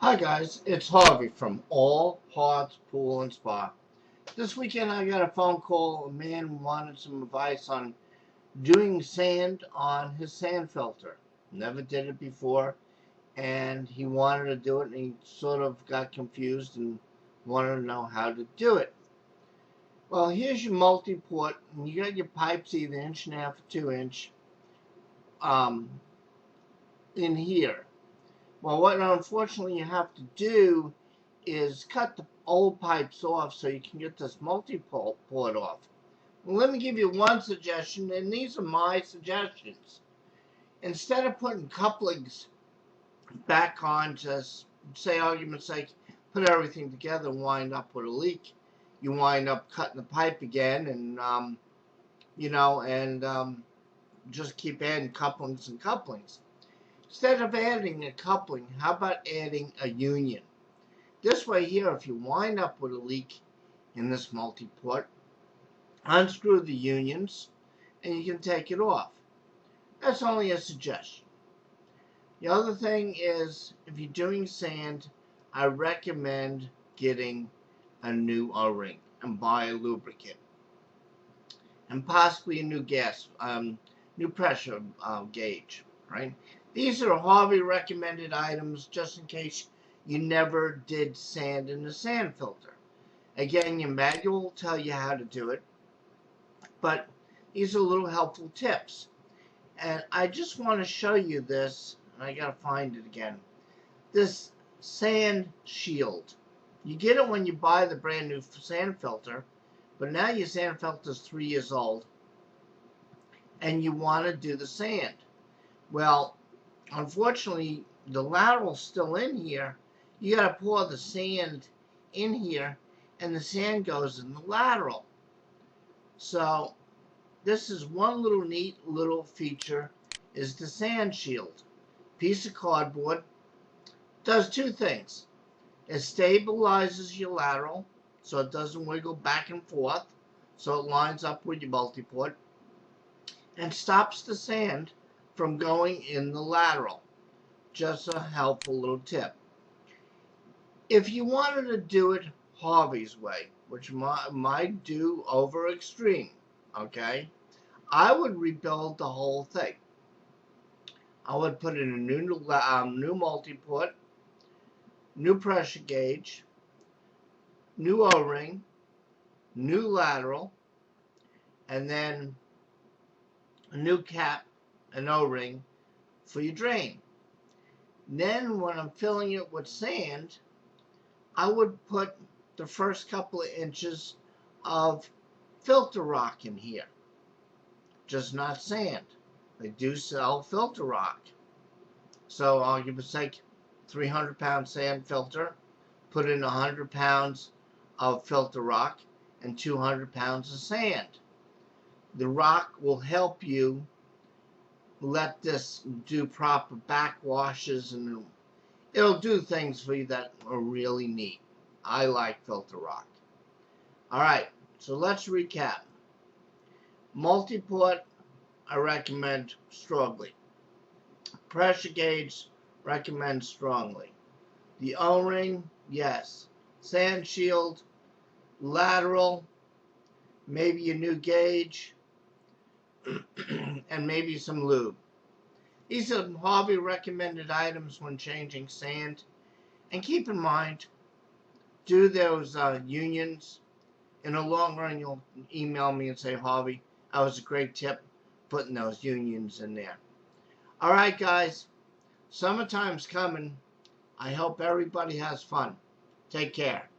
Hi guys, it's Harvey from All Hearts Pool and Spa. This weekend I got a phone call. A man wanted some advice on doing sand on his sand filter. Never did it before, and he wanted to do it, and he sort of got confused and wanted to know how to do it. Well, here's your multi-port, and you got your pipes either 1.5 inch or 2 inch um, in here. Well, what unfortunately you have to do is cut the old pipes off so you can get this multi-port off. Well, let me give you one suggestion, and these are my suggestions. Instead of putting couplings back on, just say argument's sake, put everything together and wind up with a leak, you wind up cutting the pipe again, and just keep adding couplings and couplings. Instead of adding a coupling, how about adding a union? This way here, if you wind up with a leak in this multi-port, unscrew the unions and you can take it off. That's only a suggestion. The other thing is, if you're doing sand, I recommend getting a new O-ring and buy a lubricant and possibly a new pressure gauge, right? These are Harvey recommended items just in case you never did sand in the sand filter. Again, your manual will tell you how to do it, but these are little helpful tips. And I just want to show you this, and I gotta find it again. This sand shield. You get it when you buy the brand new sand filter, but now your sand filter is 3 years old, and you want to do the sand. Well, unfortunately, the lateral's still in here. You gotta pour the sand in here, and the sand goes in the lateral. So this is one little neat little feature, is the sand shield. Piece of cardboard does two things. It stabilizes your lateral so it doesn't wiggle back and forth, so it lines up with your multi-port, and stops the sand from going in the lateral. Just a helpful little tip. If you wanted to do it Harvey's way, which might do over extreme, okay, I would rebuild the whole thing. I would put in a new multi-port, new pressure gauge, new O-ring, new lateral, and then a new cap and O-ring for your drain. Then when I'm filling it with sand, I would put the first couple of inches of filter rock in here, just not sand. They do sell filter rock. So I'll give a sake, 300-pound sand filter, put in 100 pounds of filter rock and 200 pounds of sand. The rock will help you let this do proper backwashes, and it'll do things for you that are really neat. I like filter rock. All right, so let's recap. Multi-port, I recommend strongly. Pressure gauge, recommend strongly. The O-ring, yes. Sand shield, lateral, maybe a new gauge, and maybe some lube. These are Harvey recommended items when changing sand. And keep in mind, do those unions. In the long run, you'll email me and say, Harvey, that was a great tip, putting those unions in there. All right, guys, summertime's coming. I hope everybody has fun. Take care.